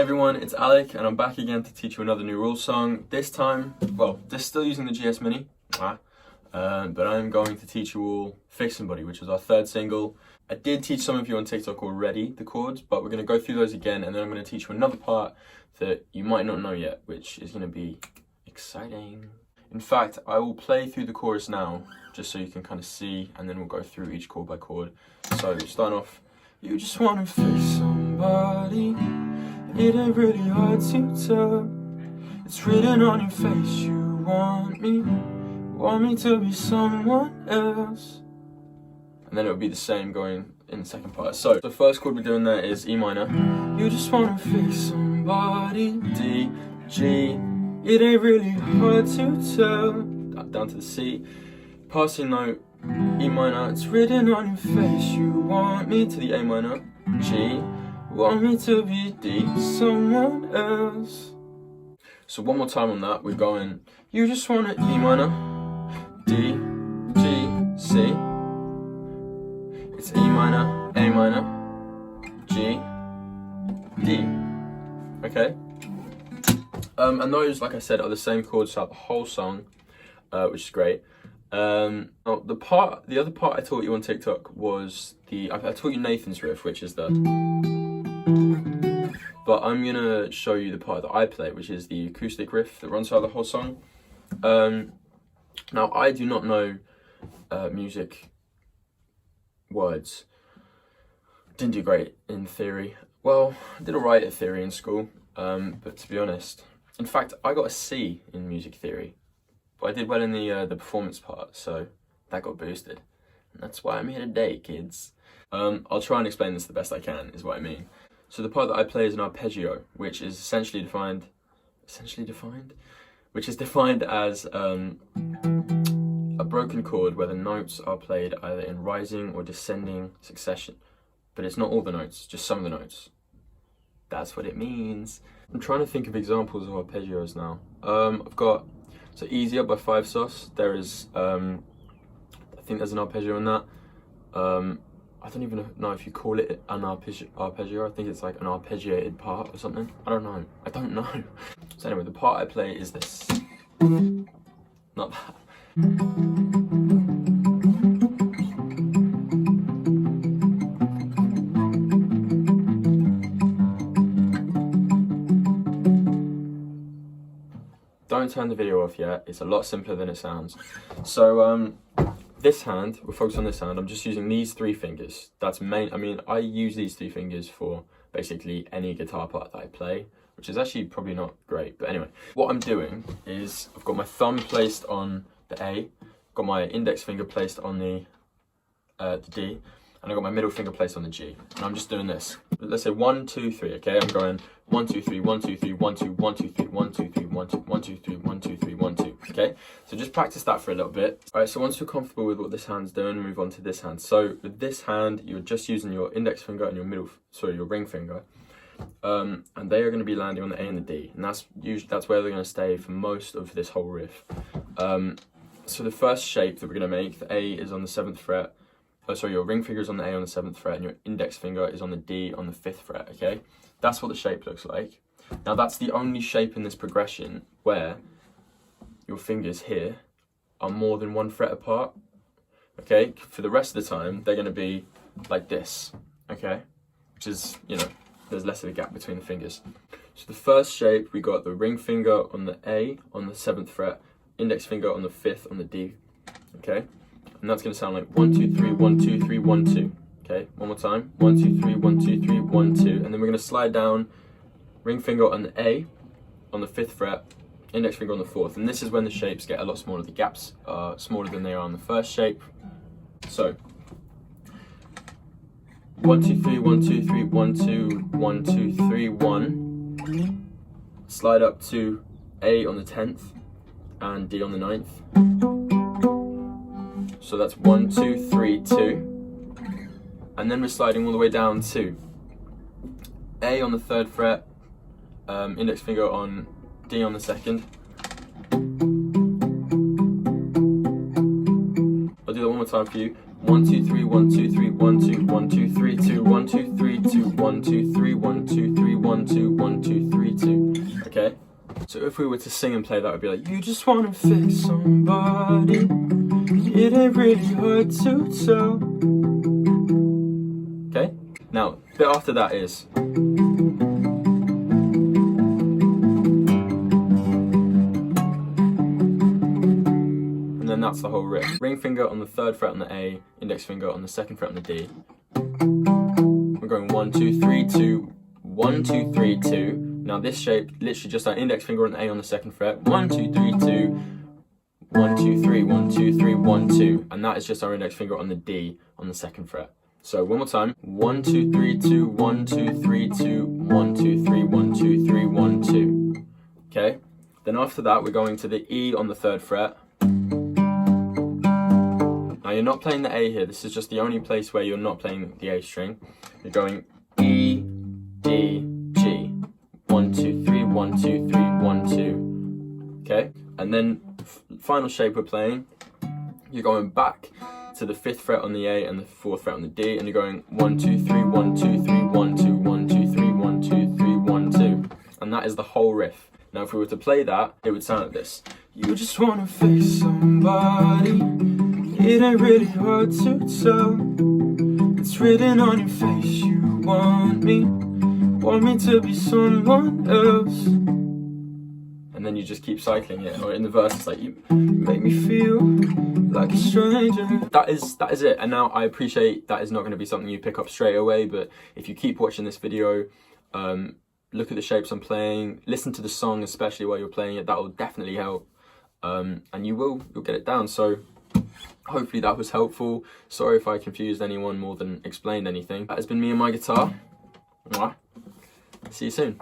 everyone, it's Alec and I'm back again to teach you another new rules song. This time, well, this is still using the GS Mini, but I'm going to teach you all Fix Somebody, which was our third single. I did teach some of you on TikTok already the chords, but we're going to go through those again, and then I'm going to teach you another part that you might not know yet, which is going to be exciting. In fact, I will play through the chorus now, just so you can kind of see, and then we'll go through each chord by chord. So, starting off, you just want to fix somebody. It ain't really hard to tell. It's written on your face. You want me to be someone else. And then it would be the same going in the second part. So the first chord we're doing there is E minor. You just want to fix somebody. D, G. It ain't really hard to tell. Down to the C. Passing note, E minor. It's written on your face. You want me to the A minor. G. Want me to be D, someone else. So one more time on that, we're going, you just want to E minor, D, G, C. It's E minor, A minor, G, D. Okay? And those, like I said, are the same chords throughout the whole song, which is great. The other part I taught you on TikTok was I taught you Nathan's riff, which is the. But I'm gonna show you the part that I play, which is the acoustic riff that runs throughout the whole song. Now, I do not know music words. Didn't do great in theory. Well, I did alright at theory in school, but to be honest, in fact, I got a C in music theory. But I did well in the performance part, so that got boosted. And that's why I'm here today, kids. I'll try and explain this the best I can, is what I mean. So the part that I play is an arpeggio, which is essentially defined as a broken chord where the notes are played either in rising or descending succession. But it's not all the notes, just some of the notes. That's what it means. I'm trying to think of examples of arpeggios now. I've got, so Easier by 5 Sauce. There is, I think there's an arpeggio in that. I don't even know if you call it an arpeggio. I think it's like an arpeggiated part or something. I don't know. So anyway, the part I play is this. Not that. Don't turn the video off yet. It's a lot simpler than it sounds. So, this hand, we'll focus on this hand. I'm just using these 3 fingers. That's I use these 3 fingers for basically any guitar part that I play, which is actually probably not great. But anyway, what I'm doing is I've got my thumb placed on the A, got my index finger placed on the D, and I've got my middle finger placed on the G. And I'm just doing this. Let's say 1, 2, 3, okay? I'm going 1, 2, 3, 1, 2, 3, 1, 2, 1, 2, 3, 1, 2, 3, 1, 2, 1, 2, 3, 1, 2, 3, 1, 2, okay? So just practice that for a little bit. All right, so once you're comfortable with what this hand's doing, move on to this hand. So with this hand, you're just using your index finger and your ring finger. And they are going to be landing on the A and the D. And that's where they're going to stay for most of this whole riff. So the first shape that we're going to make, the A is on the 7th fret. Your ring finger is on the A on the 7th fret, and your index finger is on the D on the 5th fret, okay? That's what the shape looks like. Now, that's the only shape in this progression where your fingers here are more than 1 fret apart, okay? For the rest of the time, they're going to be like this, okay? Which is, there's less of a gap between the fingers. So the first shape, we got the ring finger on the A on the 7th fret, index finger on the 5th on the D, okay? And that's going to sound like 1, 2, 3, 1, 2, 3, 1, 2. Okay, one more time. 1, 2, 3, 1, 2, 3, 1, 2. And then we're going to slide down ring finger on the A on the 5th fret, index finger on the 4th. And this is when the shapes get a lot smaller. The gaps are smaller than they are on the first shape. So 1, 2, 3, 1, 2, 3, 1, 2, 1, 2, 3, 1. Slide up to A on the 10th and D on the 9th. So that's 1, 2, 3, 2. And then we're sliding all the way down to A on the 3rd fret, index finger on D on the 2nd. I'll do that one more time for you. 1, 2, 3, 1, 2, 3, 1, 2, 1, 2, 3, 2, 1, 2, 3, 2, 1, 2, 3, 1, 2, 3, 1, 1, 2, 1, 2, 3, 2. Okay? So if we were to sing and play, that would be like, you just wanna fix somebody. It ain't really hard to tell. Okay? Now, the bit after that is. And then that's the whole riff. Ring finger on the 3rd fret on the A, index finger on the 2nd fret on the D. We're going 1, 2, 3, 2, 1, 2, 3, 2. Now this shape, literally just our index finger on the A on the 2nd fret. 1, 2, 3, 2. 1, 2, 3, 1, 2, 3, 1, 2. And that is just our index finger on the D on the 2nd fret. So one more time. 1, 2, 3, 2, 1, 2, 3, 2, 1, 2, 3, 1, 2, 3, 1, 2. Okay? Then after that, we're going to the E on the 3rd fret. Now you're not playing the A here. This is just the only place where you're not playing the A string. You're going E, D, G. 1, 2, 3, 1, 2, 3, 1, 2. Okay? And then final shape we're playing, you're going back to the 5th fret on the A and the 4th fret on the D, and you're going 1, 2, 3, 1, 2, 3, 1, 2, 1, 2, 3, 1, 2, 3, 1, 2. And that is the whole riff. Now if we were to play that, it would sound like this. You just wanna fix somebody. It ain't really hard to tell. It's written on your face. You want me to be someone else. And then you just keep cycling it, or in the verse it's like, you make me feel like a stranger. That is it. And now I appreciate that is not going to be something you pick up straight away, but if you keep watching this video, look at the shapes I'm playing, listen to the song especially while you're playing it, that will definitely help, and you'll get it down. So hopefully that was helpful. Sorry if I confused anyone more than explained anything. That has been me and my guitar. Mwah. See you soon.